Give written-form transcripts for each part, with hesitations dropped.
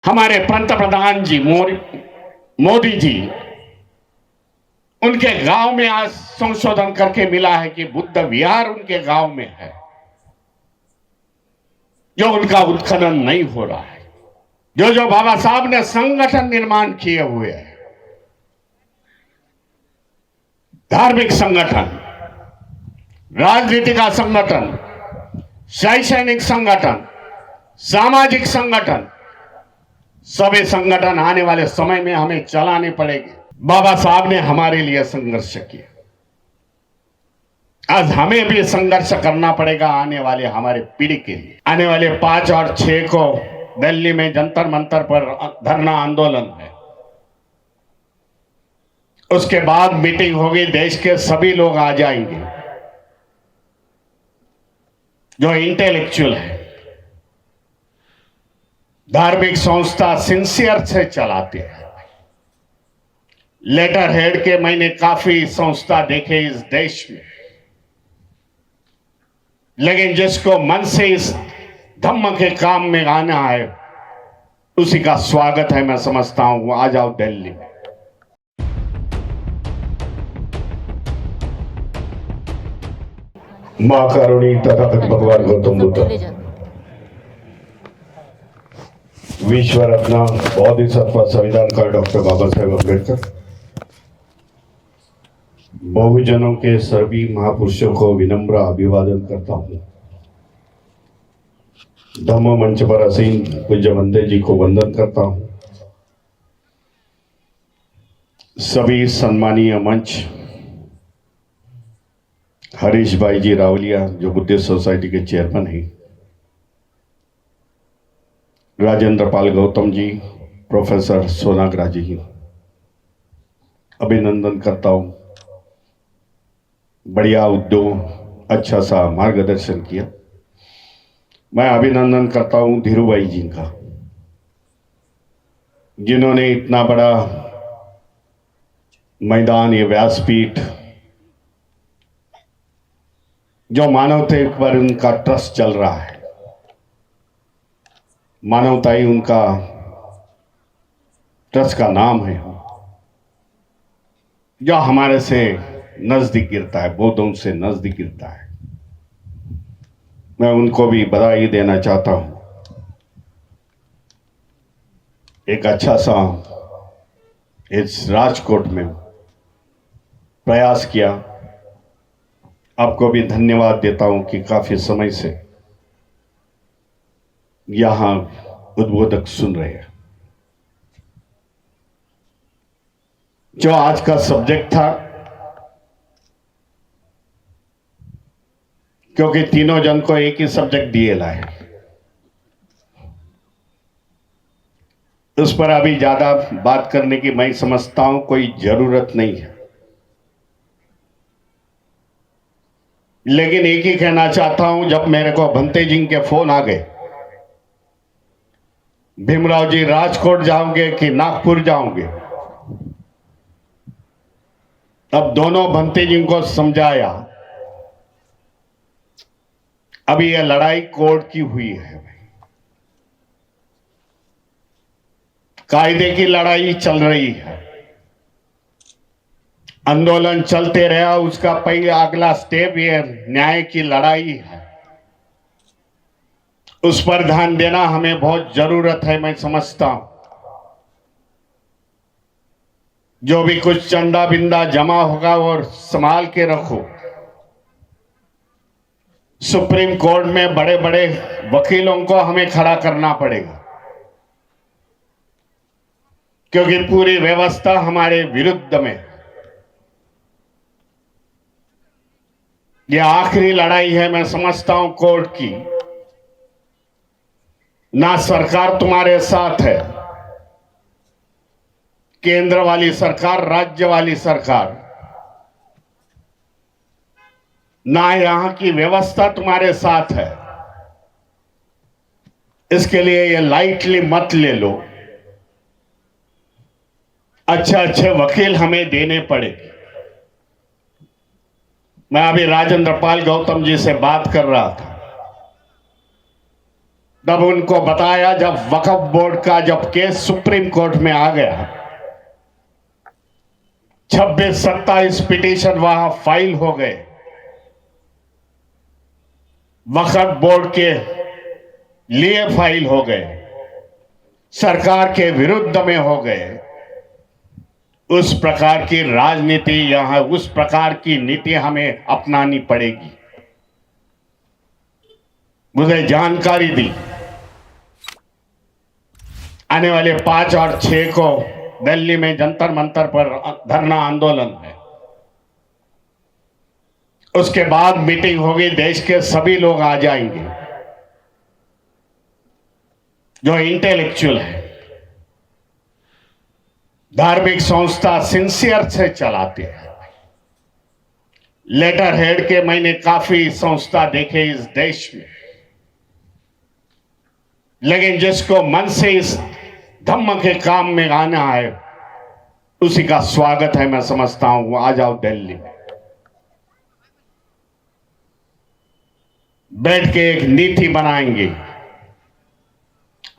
हमारे पंतप्रधान जी मोदी जी, उनके गांव में आज संशोधन करके मिला है कि बुद्ध विहार उनके गांव में है, जो उनका उत्खनन नहीं हो रहा है। जो जो बाबा साहब ने संगठन निर्माण किए हुए हैं, धार्मिक संगठन, राजनीति का संगठन, शैक्षणिक संगठन, सामाजिक संगठन, सभी संगठन आने वाले समय में हमें चलाने पड़ेंगे। बाबा साहब ने हमारे लिए संघर्ष किया, आज हमें भी संघर्ष करना पड़ेगा आने वाले हमारे पीढ़ी के लिए। आने वाले 5 और 6 को दिल्ली में जंतर मंतर पर धरना आंदोलन है। उसके बाद मीटिंग होगी, देश के सभी लोग आ जाएंगे जो इंटेलेक्चुअल है, धार्मिक संस्था सिंसियर से चलाते हैं। लेटर हेड के मैंने काफी संस्था देखे इस देश में, लेकिन जिसको मन से इस धम्म के काम में आना है उसी का स्वागत है। मैं समझता हूं, आ जाओ दिल्ली में। मां करुणी तथागत भगवान गौतम बुद्ध, विश्व रत्न बोधिसत्व संविधानकार डॉक्टर बाबा साहेब अम्बेडकर, बहुजनों के सभी महापुरुषों को विनम्र अभिवादन करता हूं। धम्म मंच पर असीन पूज्य बंदे जी को वंदन करता हूं। सभी सम्मानीय मंच, हरीश भाई जी रावलिया जो बुद्धिस्ट सोसाइटी के चेयरमैन हैं, राजेंद्र पाल गौतम जी, प्रोफेसर सोनाग्रा जी, अभिनंदन करता हूं। बढ़िया उद्योग, अच्छा सा मार्गदर्शन किया। मैं अभिनंदन करता हूं धीरू भाई जी का, जिन्होंने इतना बड़ा मैदान, ये व्यासपीठ, जो मानवता पर उनका ट्रस्ट चल रहा है, मानवता ही उनका ट्रस्ट का नाम है, जो हमारे से नजदीक गिरता है, बौद्धों से नजदीक गिरता है। मैं उनको भी बधाई देना चाहता हूं। एक अच्छा सा इस राजकोट में प्रयास किया। आपको भी धन्यवाद देता हूं कि काफी समय से यहां उद्बोधक सुन रहे हैं। जो आज का सब्जेक्ट था, क्योंकि तीनों जन को एक ही सब्जेक्ट दिए लाए, उस पर अभी ज्यादा बात करने की मैं समझता हूं कोई जरूरत नहीं है। लेकिन एक ही कहना चाहता हूं, जब मेरे को भंते जी के फोन आ गए, भीमराव जी राजकोट जाओगे कि नागपुर जाओगे, अब दोनों भंते जी को समझाया। अभी यह लड़ाई कोर्ट की हुई है, कायदे की लड़ाई चल रही है, आंदोलन चलते रहा। उसका पहले अगला स्टेप ये न्याय की लड़ाई है, उस पर ध्यान देना हमें बहुत जरूरत है। मैं समझता हूं जो भी कुछ चंदा बिंदा जमा होगा वो संभाल के रखो। सुप्रीम कोर्ट में बड़े बड़े वकीलों को हमें खड़ा करना पड़ेगा, क्योंकि पूरी व्यवस्था हमारे विरुद्ध में। यह आखिरी लड़ाई है, मैं समझता हूं, कोर्ट की। ना सरकार तुम्हारे साथ है, केंद्र वाली सरकार, राज्य वाली सरकार, ना यहां की व्यवस्था तुम्हारे साथ है। इसके लिए ये लाइटली मत ले लो। अच्छे अच्छे वकील हमें देने पड़ेंगे। मैं अभी राजेंद्र पाल गौतम जी से बात कर रहा था, तब उनको बताया, जब वक्फ बोर्ड का जब केस सुप्रीम कोर्ट में आ गया, 26-27 पिटीशन वहां फाइल हो गए, वक्फ बोर्ड के लिए फाइल हो गए, सरकार के विरुद्ध में हो गए। उस प्रकार की राजनीति यहां, उस प्रकार की नीति हमें अपनानी पड़ेगी। मुझे जानकारी दी, आने वाले 5 और 6 को दिल्ली में जंतर मंतर पर धरना आंदोलन है। उसके बाद मीटिंग होगी, देश के सभी लोग आ जाएंगे जो इंटेलेक्चुअल है, धार्मिक संस्था सिंसियर से चलाते हैं। लेटर हेड के मैंने काफी संस्था देखे इस देश में, लेकिन जिसको मन से इस धम्म के काम में आना है उसी का स्वागत है। मैं समझता हूं, आ जाओ दिल्ली में, बैठ के एक नीति बनाएंगे,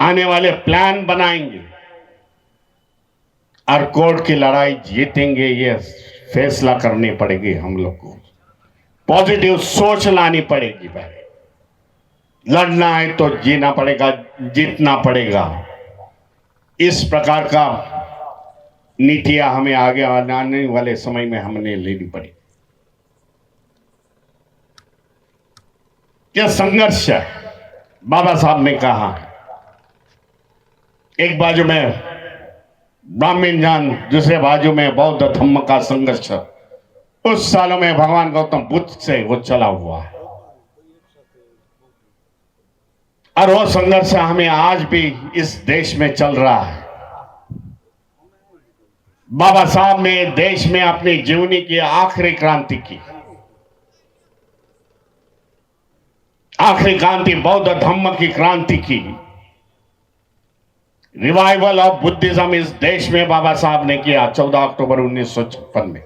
आने वाले प्लान बनाएंगे और कोर्ट की लड़ाई जीतेंगे। ये फैसला करनी पड़ेगी हम लोग को, पॉजिटिव सोच लानी पड़ेगी। भाई लड़ना है तो जीना पड़ेगा, जीतना पड़ेगा। इस प्रकार का नीतियां हमें आगे आने वाले समय में हमने लेनी पड़ेगी। यह संघर्ष है। बाबा साहब ने कहा, एक बाजू में ब्राह्मण जान, दूसरे बाजू में बौद्ध धम्म का संघर्ष उस सालों में भगवान गौतम बुद्ध से वो चला हुआ है, और वो संघर्ष हमें आज भी इस देश में चल रहा है। बाबा साहब ने देश में अपनी जीवनी की आखिरी क्रांति की। आखिरी क्रांति बौद्ध धम्म की क्रांति की। रिवाइवल ऑफ बुद्धिज्म इस देश में बाबा साहब ने किया 14 अक्टूबर 1956 में,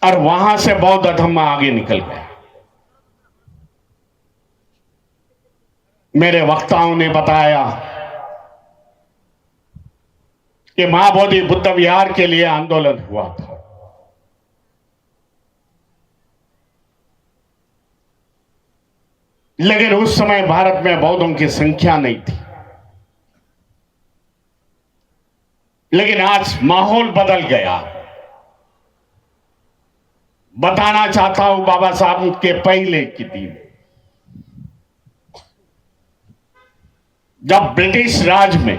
और वहां से बौद्ध धम्म आगे निकल गया। मेरे वक्ताओं ने बताया कि महाबोधि बुद्ध विहार के लिए आंदोलन हुआ था। लेकिन उस समय भारत में बौद्धों की संख्या नहीं थी। लेकिन आज माहौल बदल गया। बताना चाहता हूं बाबा साहब के पहले की दिन, जब ब्रिटिश राज में,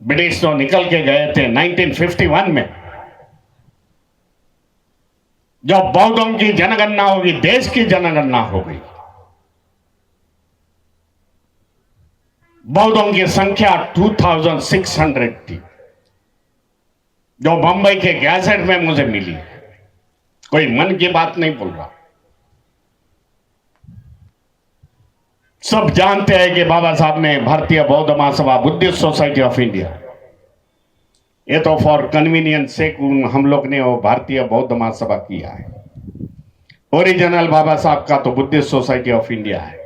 ब्रिटिश तो निकल के गए थे 1951 में, जब बौद्धों की जनगणना होगी, देश की जनगणना हो गई, बौद्धों की संख्या 2600 थी, जो बंबई के गैजेट में मुझे मिली। कोई मन की बात नहीं बोल रहा। सब जानते हैं कि बाबा साहब ने भारतीय बौद्ध महासभा, बुद्धिस्ट सोसाइटी ऑफ इंडिया, ये तो फॉर कन्वीनियंस से हम लोग ने वो भारतीय बौद्ध महासभा किया है। ओरिजिनल बाबा साहब का तो बुद्धिस्ट सोसाइटी ऑफ इंडिया है।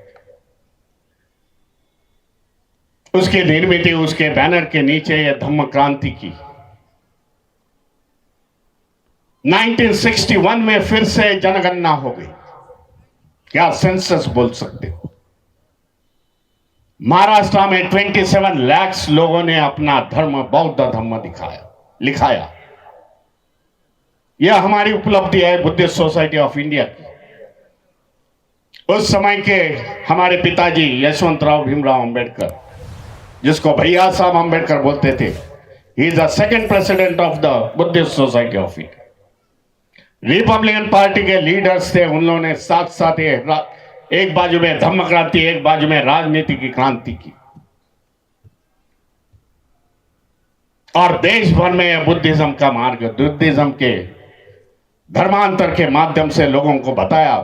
उसकी निर्मित, उसके बैनर के नीचे ये धम्म क्रांति की। 1961 में फिर से जनगणना हो गई, क्या सेंसस बोल सकते हो। महाराष्ट्र में 27 लाख लोगों ने अपना धर्म बौद्ध धर्म लिखाया। यह हमारी उपलब्धि है बुद्धिस्ट सोसाइटी ऑफ इंडिया की। उस समय के हमारे पिताजी यशवंतराव भीमराव अंबेडकर, जिसको भैया साहब अंबेडकर बोलते थे, he is the second president of the Buddhist society of India. Republican party के लीडर्स थे, उन लोगों ने साथ साथ एक बाजू में धम्म क्रांति, एक बाजू में राजनीति की क्रांति की, और देश भर में बुद्धिज्म का मार्ग, बुद्धिज्म के धर्मांतर के माध्यम से लोगों को बताया,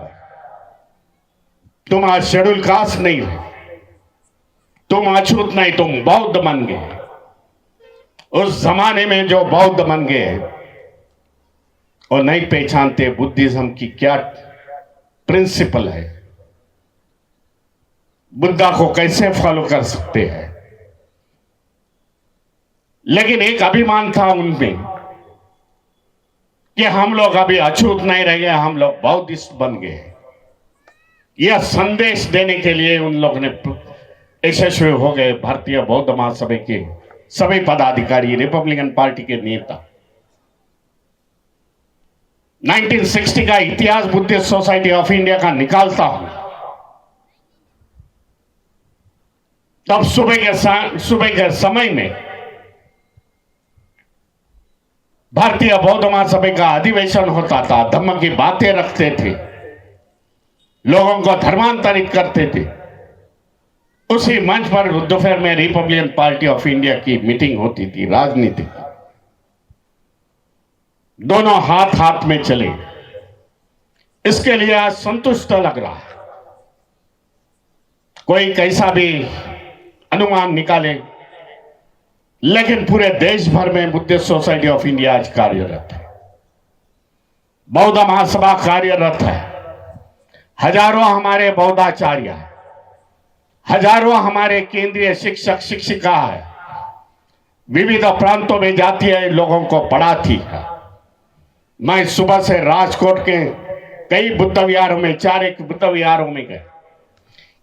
तुम आज शेड्यूल कास्ट नहीं हो, तुम अछूत नहीं, तुम बौद्ध बन गए। उस जमाने में जो बौद्ध बन गए और नहीं पहचानते बुद्धिज्म की क्या प्रिंसिपल है, बुद्धा को कैसे फॉलो कर सकते हैं। लेकिन एक अभिमान था उनमें कि हम लोग अभी अछूत नहीं रह गए, हम लोग बौद्धिस्ट बन गए। यह संदेश देने के लिए उन लोगों ने यशस्वी हो गए। भारतीय बौद्ध महासभा के सभी पदाधिकारी, रिपब्लिकन पार्टी के नेता। 1960 का इतिहास बुद्धिस्ट सोसाइटी ऑफ इंडिया का निकालता हूं, तब सुबह के समय में भारतीय बौद्ध महासभा का अधिवेशन होता था। धम्म की बातें रखते थे, लोगों को धर्मांतरित करते थे। उसी मंच पर दोपहर में रिपब्लिकन पार्टी ऑफ इंडिया की मीटिंग होती थी, राजनीति। दोनों हाथ हाथ में चले। इसके लिए आज संतुष्ट लग रहा है। कोई कैसा भी अनुमान निकाले, लेकिन पूरे देश भर में बुद्धिस्ट सोसाइटी ऑफ इंडिया आज कार्यरत है। बौद्ध महासभा कार्यरत है। हजारों हमारे बौद्धाचार्य है, हजारों हमारे केंद्रीय शिक्षक शिक्षिका है, विविध प्रांतों में जाती है, लोगों को पढ़ाती है। मैं सुबह से राजकोट के कई बुद्ध विहारों में, 4 बुद्ध विहारों में गए।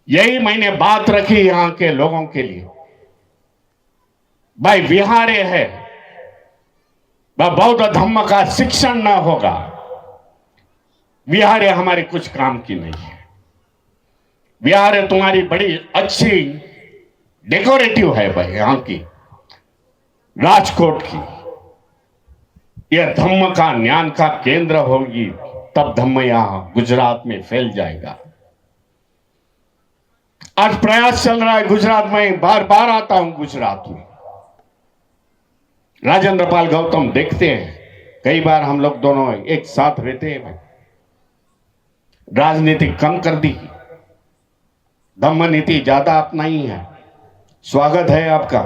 यही मैंने बात रखी यहां के लोगों के लिए। भाई विहारे है, बौद्ध धम्म का शिक्षण न होगा, विहारे हमारे कुछ काम की नहीं है। विहारे तुम्हारी बड़ी अच्छी डेकोरेटिव है भाई, यहां की राजकोट की। यह धम्म का ज्ञान का केंद्र होगी, तब धम्म यहां गुजरात में फैल जाएगा। आज प्रयास चल रहा है गुजरात में, बार बार आता हूं गुजरात में। राजेंद्र पाल गौतम देखते हैं, कई बार हम लोग दोनों एक साथ रहते हैं। राजनीति कम कर दी, धम्म नीति ज्यादा अपनाई है। स्वागत है आपका।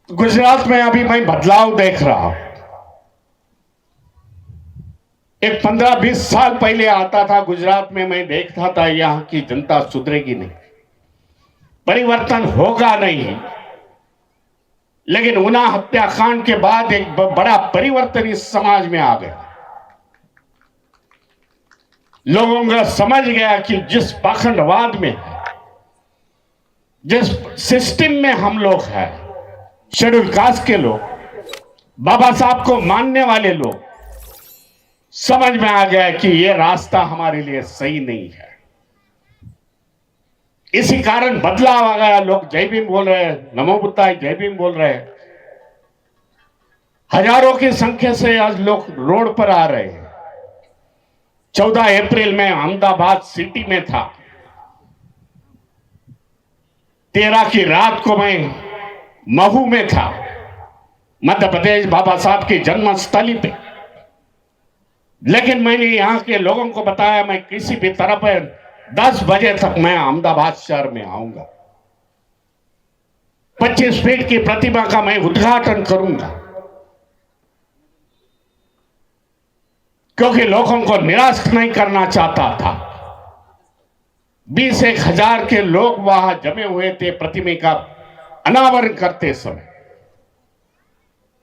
गुजरात में अभी मैं बदलाव देख रहा हूं। एक 15-20 साल पहले आता था गुजरात में, मैं देखता था यहां की जनता सुधरेगी नहीं, परिवर्तन होगा नहीं। लेकिन उना हत्याकांड के बाद एक बड़ा परिवर्तन इस समाज में आ गया। लोगों को समझ गया कि जिस पाखंडवाद में है, जिस सिस्टम में हम लोग हैं, शेड्यूल कास्ट के लोग, बाबा साहब को मानने वाले लोग, समझ में आ गया कि यह रास्ता हमारे लिए सही नहीं है। इसी कारण बदलाव आ गया। लोग जय भीम बोल रहे हैं, नमो बुद्धाय, जय भीम बोल रहे हैं। हजारों की संख्या से आज लोग रोड पर आ रहे हैं। 14 अप्रैल में अहमदाबाद सिटी में था। 13 की रात को मैं महू में था, मध्य प्रदेश, बाबा साहब की जन्मस्थली पे। लेकिन मैंने यहां के लोगों को बताया, मैं किसी भी तरह पर 10 बजे तक मैं अहमदाबाद शहर में आऊंगा। 25 फीट की प्रतिमा का मैं उद्घाटन करूंगा, क्योंकि लोगों को निराश नहीं करना चाहता था। 20-1 हजार के लोग वहां जमे हुए थे प्रतिमा का अनावरण करते समय,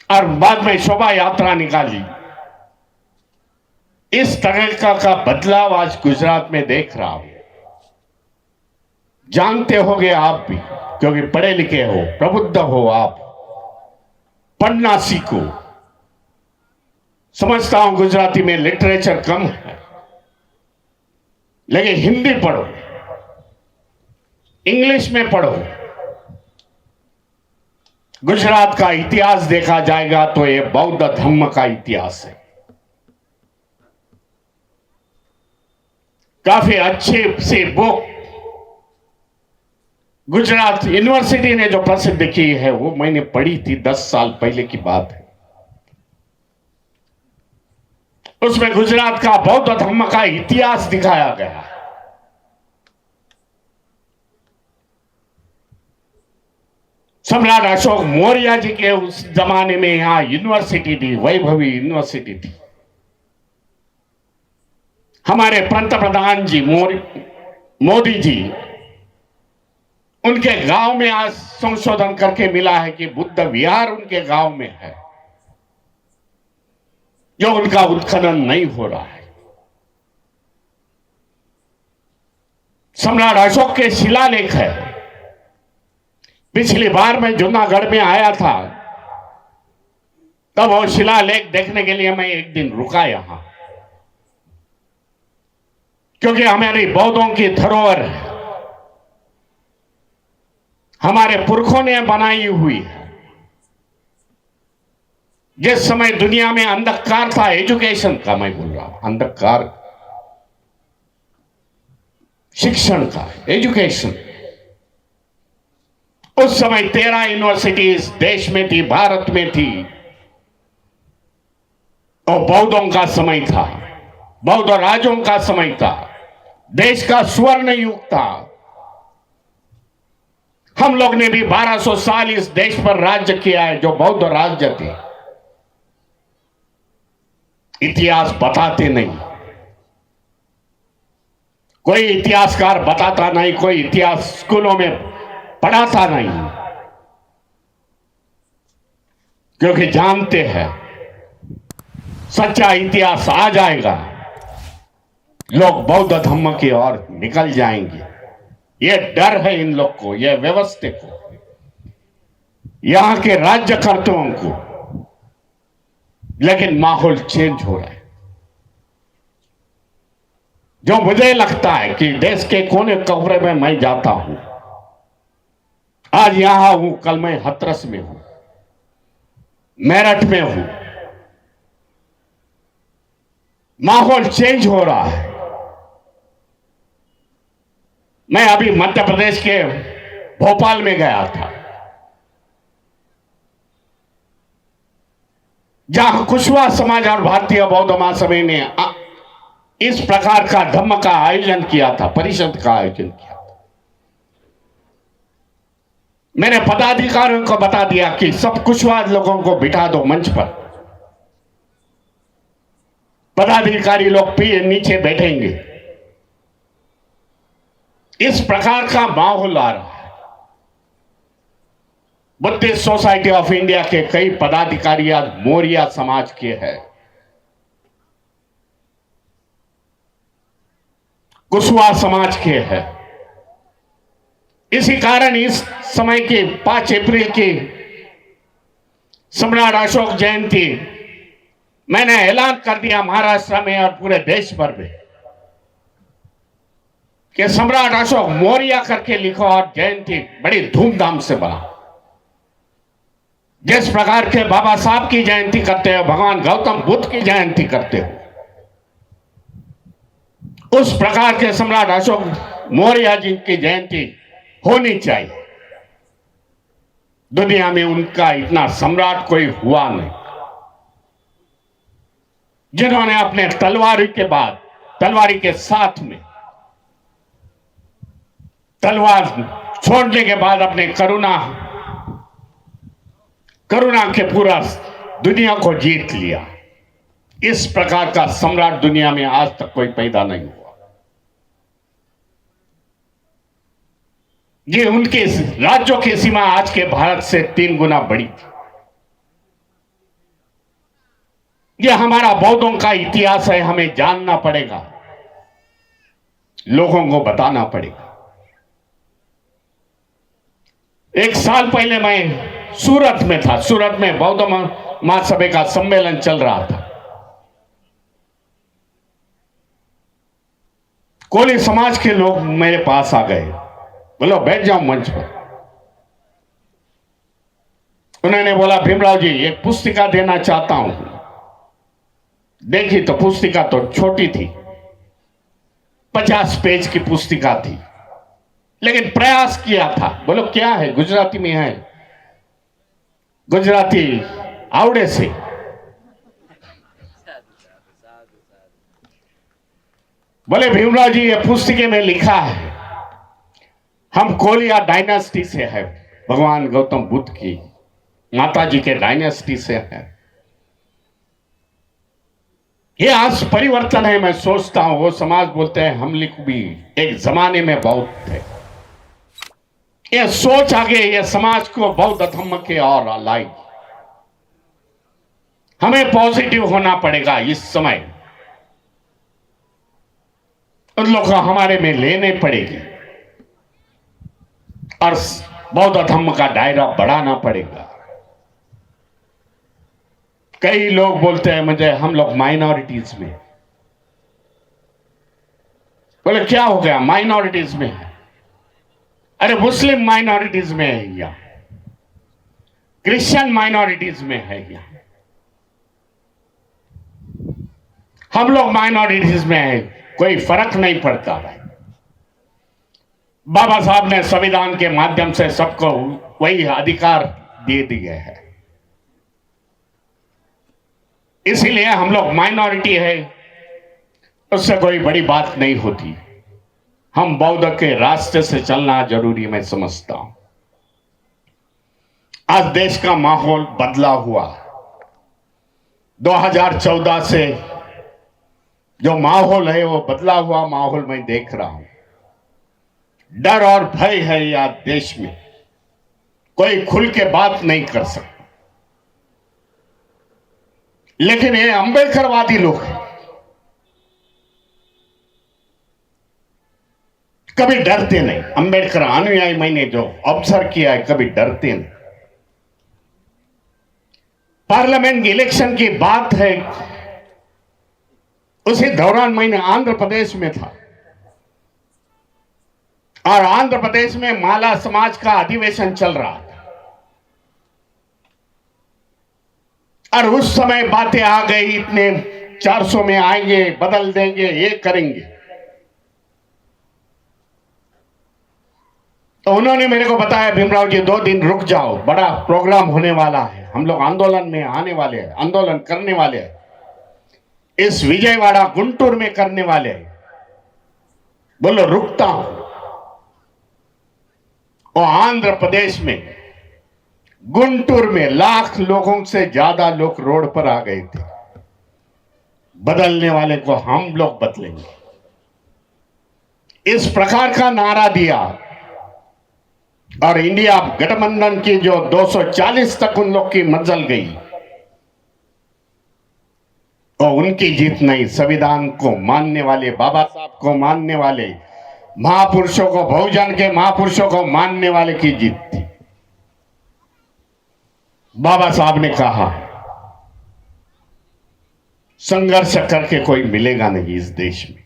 और बाद में शोभा यात्रा निकाली। इस तरह का बदलाव आज गुजरात में देख रहा हूं। जानते होंगे आप भी, क्योंकि पढ़े लिखे हो, प्रबुद्ध हो आप। पढ़ना सीखो। समझता हूं गुजराती में लिटरेचर कम है, लेकिन हिंदी पढ़ो, इंग्लिश में पढ़ो। गुजरात का इतिहास देखा जाएगा तो यह बौद्ध धम्म का इतिहास है। काफी अच्छी सी बुक गुजरात यूनिवर्सिटी ने जो प्रसिद्ध की है, वो मैंने पढ़ी थी, 10 साल पहले की बात है। उसमें गुजरात का बौद्ध धर्म का इतिहास दिखाया गया। सम्राट अशोक मौर्य जी के उस जमाने में यहां यूनिवर्सिटी थी, वैभवी यूनिवर्सिटी थी। हमारे पंतप्रधान जी मोदी जी, उनके गांव में आज संशोधन करके मिला है कि बुद्ध विहार उनके गांव में है, जो उनका उत्खनन नहीं हो रहा है। सम्राट अशोक के शिलालेख है। पिछली बार मैं जूनागढ़ में आया था, तब वो शिलालेख देखने के लिए मैं एक दिन रुका यहां, क्योंकि हमारी बौद्धों की धरोहर है, हमारे पुरखों ने बनाई हुई है। जिस समय दुनिया में अंधकार था, एजुकेशन का मैं बोल रहा हूं, अंधकार शिक्षण का, एजुकेशन, उस समय 13 यूनिवर्सिटीज देश में थी, भारत में थी, और बौद्धों का समय था, बौद्ध राजों का समय था, देश का स्वर्ण युग था। हम लोग ने भी 1200 साल इस देश पर राज्य किया है, जो बौद्ध राज्य थे। इतिहास बताते नहीं, कोई इतिहासकार बताता नहीं, कोई इतिहास स्कूलों में पढ़ाता नहीं, क्योंकि जानते हैं सच्चा इतिहास आ जाएगा, लोग बौद्ध धर्म की ओर निकल जाएंगे। यह डर है इन लोग को, यह व्यवस्था को, यहां के राज्यकर्ताओं को। लेकिन माहौल चेंज हो रहा है, जो मुझे लगता है कि देश के कोने कोने में मैं जाता हूं, आज यहां हूं, कल मैं हथरस में हूं, मेरठ में हूं, माहौल चेंज हो रहा है। मैं अभी मध्य प्रदेश के भोपाल में गया था, जहां कुशवाहा समाज और भारतीय बौद्ध महासभा ने इस प्रकार का धम्म का आयोजन किया था, परिषद का आयोजन किया था। मैंने पदाधिकारियों को बता दिया कि सब कुशवाहा लोगों को बिठा दो मंच पर, पदाधिकारी लोग भी नीचे बैठेंगे। इस प्रकार का माहौल आ रहा है। बुद्धिस्ट सोसाइटी ऑफ इंडिया के कई पदाधिकारी आज मौर्य समाज के हैं, कुशवाहा समाज के हैं। इसी कारण इस समय की 5 अप्रैल की सम्राट अशोक जयंती मैंने ऐलान कर दिया महाराष्ट्र में और पूरे देश भर में कि सम्राट अशोक मौर्य करके लिखो और जयंती बड़ी धूमधाम से बना। जिस प्रकार के बाबा साहब की जयंती करते हो, भगवान गौतम बुद्ध की जयंती करते हो, उस प्रकार के सम्राट अशोक मौर्य जी की जयंती होनी चाहिए। दुनिया में उनका इतना सम्राट कोई हुआ नहीं, जिन्होंने अपने तलवारी के बाद, तलवारी के साथ में तलवार छोड़ने के बाद अपने करुणा के पूरा दुनिया को जीत लिया। इस प्रकार का सम्राट दुनिया में आज तक कोई पैदा नहीं हुआ। ये उनके राज्यों की सीमा आज के भारत से 3 गुना बड़ी थी। ये हमारा बौद्धों का इतिहास है, हमें जानना पड़ेगा, लोगों को बताना पड़ेगा। 1 साल पहले मैं सूरत में था, सूरत में बौद्ध महासभा का सम्मेलन चल रहा था। कोली समाज के लोग मेरे पास आ गए, बोलो बैठ जाओ मंच पर। उन्होंने बोला भीमराव जी एक पुस्तिका देना चाहता हूं। देखी तो पुस्तिका तो छोटी थी, 50 पेज की पुस्तिका थी, लेकिन प्रयास किया था। बोलो क्या है? गुजराती में है, गुजराती आवड़े से। बोले भीमराव जी ये पुस्तिके में लिखा है हम कोलिया डायनेस्टी से है, भगवान गौतम बुद्ध की माता जी के डायनेस्टी से है। ये आज परिवर्तन है। मैं सोचता हूं वो समाज बोलते हैं हम लोग भी एक जमाने में बहुत थे। ये सोच आगे ये समाज को बौद्ध धर्म के और लाई। हमें पॉजिटिव होना पड़ेगा इस समय। उन लोग को हमारे में लेने पड़ेगी और बौद्ध धर्म का दायरा बढ़ाना पड़ेगा। कई लोग बोलते हैं मुझे हम लोग माइनॉरिटीज में। बोले क्या हो गया माइनॉरिटीज में है? अरे मुस्लिम माइनॉरिटीज में है या क्रिश्चियन माइनॉरिटीज में है या हम लोग माइनॉरिटीज में है, कोई फर्क नहीं पड़ता भाई। बाबा साहब ने संविधान के माध्यम से सबको वही अधिकार दे दिए हैं। इसीलिए हम लोग माइनॉरिटी है, उससे कोई बड़ी बात नहीं होती। हम बौद्ध के रास्ते से चलना जरूरी मैं समझता हूं। आज देश का माहौल बदला हुआ। 2014 से जो माहौल है वो बदला हुआ माहौल मैं देख रहा हूं। डर और भय है या देश में, कोई खुल के बात नहीं कर सकता। लेकिन ये अंबेडकरवादी लोग हैं, कभी डरते नहीं। अंबेडकर अनुयायी मैंने जो ऑब्जर्व किया है कभी डरते नहीं। पार्लियामेंट इलेक्शन की बात है, उसी दौरान मैंने आंध्र प्रदेश में था और आंध्र प्रदेश में माला समाज का अधिवेशन चल रहा था और उस समय बातें आ गई इतने 400 में आएंगे, बदल देंगे, ये करेंगे। तो उन्होंने मेरे को बताया भीमराव जी 2 दिन रुक जाओ, बड़ा प्रोग्राम होने वाला है, हम लोग आंदोलन में आने वाले हैं, आंदोलन करने वाले हैं, इस विजयवाड़ा गुंटूर में करने वाले हैं। बोलो रुकता हूं। और आंध्र प्रदेश में गुंटूर में लाख लोगों से ज्यादा लोग रोड पर आ गए थे। बदलने वाले को हम लोग बदलेंगे, इस प्रकार का नारा दिया। और इंडिया गठबंधन की जो 240 तक उन लोग की मंजिल गई, तो उनकी जीत नहीं। संविधान को मानने वाले, बाबा साहब को मानने वाले, महापुरुषों को, बहुजन के महापुरुषों को मानने वाले की जीत थी। बाबा साहब ने कहा संघर्ष करके कोई मिलेगा नहीं इस देश में।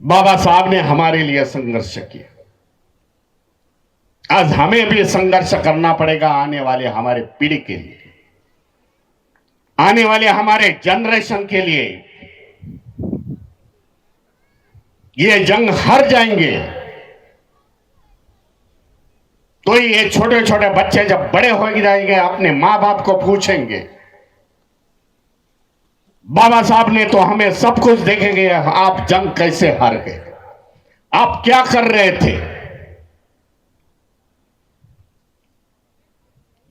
बाबा साहब ने हमारे लिए संघर्ष किया। आज हमें भी संघर्ष करना पड़ेगा आने वाले हमारे पीढ़ी के लिए, आने वाले हमारे जनरेशन के लिए। ये जंग हार जाएंगे तो ये छोटे छोटे बच्चे जब बड़े हो जाएंगे अपने मां बाप को पूछेंगे, बाबा साहब ने तो हमें सब कुछ देखेंगे, आप जंग कैसे हार गए, आप क्या कर रहे थे।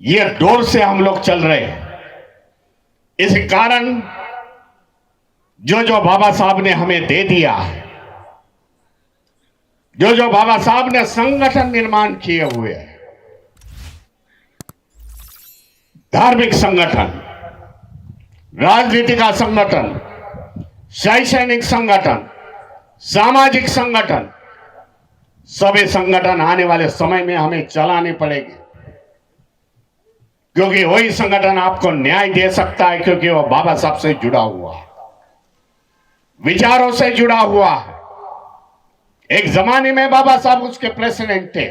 ये दौर से हम लोग चल रहे हैं। इस कारण जो जो बाबा साहब ने हमें दे दिया, जो जो बाबा साहब ने संगठन निर्माण किए हुए हैं, धार्मिक संगठन, राजनीति का संगठन, शैक्षणिक संगठन, सामाजिक संगठन, सभी संगठन आने वाले समय में हमें चलाने पड़ेंगे, क्योंकि वही संगठन आपको न्याय दे सकता है, क्योंकि वो बाबा साहब से जुड़ा हुआ है, विचारों से जुड़ा हुआ है। एक जमाने में बाबा साहब उसके प्रेसिडेंट थे,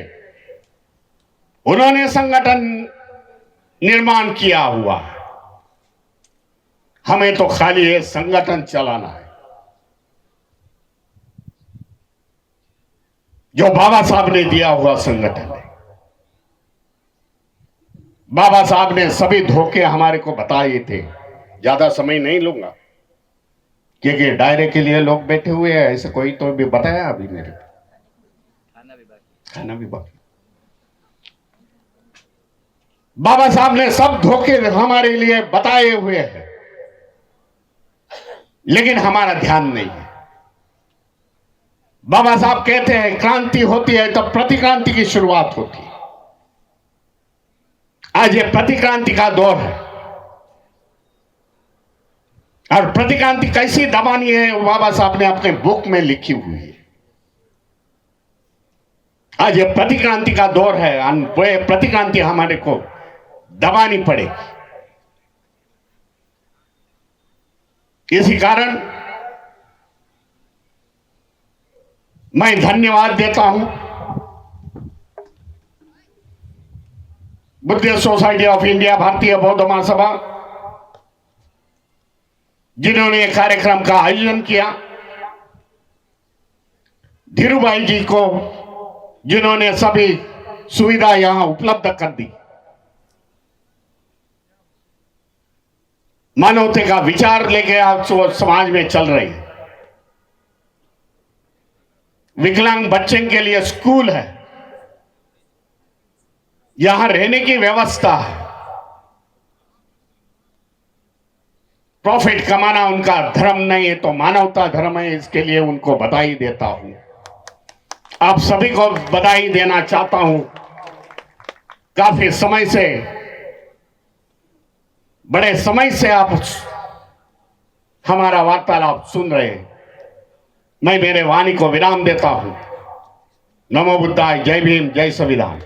उन्होंने संगठन निर्माण किया हुआ। हमें तो खाली ये संगठन चलाना है जो बाबा साहब ने दिया हुआ संगठन है। बाबा साहब ने सभी धोखे हमारे को बताए थे। ज्यादा समय नहीं लूंगा क्योंकि डायरे के लिए लोग बैठे हुए हैं, ऐसे कोई तो भी बताया अभी मेरे को, खाना भी बाकी। बाबा साहब ने सब धोखे हमारे लिए बताए हुए हैं। लेकिन हमारा ध्यान नहीं है। बाबा साहब कहते हैं क्रांति होती है तो प्रतिक्रांति की शुरुआत होती है। आज ये प्रतिक्रांति का दौर है और प्रतिक्रांति कैसी दबानी है वो बाबा साहब ने अपने बुक में लिखी हुई है। आज ये प्रतिक्रांति का दौर है, वो प्रतिक्रांति हमारे को दबानी पड़ेगी। इसी कारण मैं धन्यवाद देता हूं बुद्धिस्ट सोसाइटी ऑफ इंडिया, भारतीय बौद्ध महासभा, जिन्होंने कार्यक्रम का आयोजन किया, धीरूभाई जी को जिन्होंने सभी सुविधा यहां उपलब्ध कर दी, मानवता का विचार लेके आप समाज में चल रही है। विकलांग बच्चे के लिए स्कूल है, यहां रहने की व्यवस्था है। प्रॉफिट कमाना उनका धर्म नहीं है तो मानवता धर्म है, इसके लिए उनको बधाई देता हूं। आप सभी को बधाई देना चाहता हूं। काफी समय से, बड़े समय से आप हमारा वार्तालाप सुन रहे हैं। मैं मेरे वाणी को विराम देता हूं। नमो बुद्धाय, जय भीम, जय संविधान।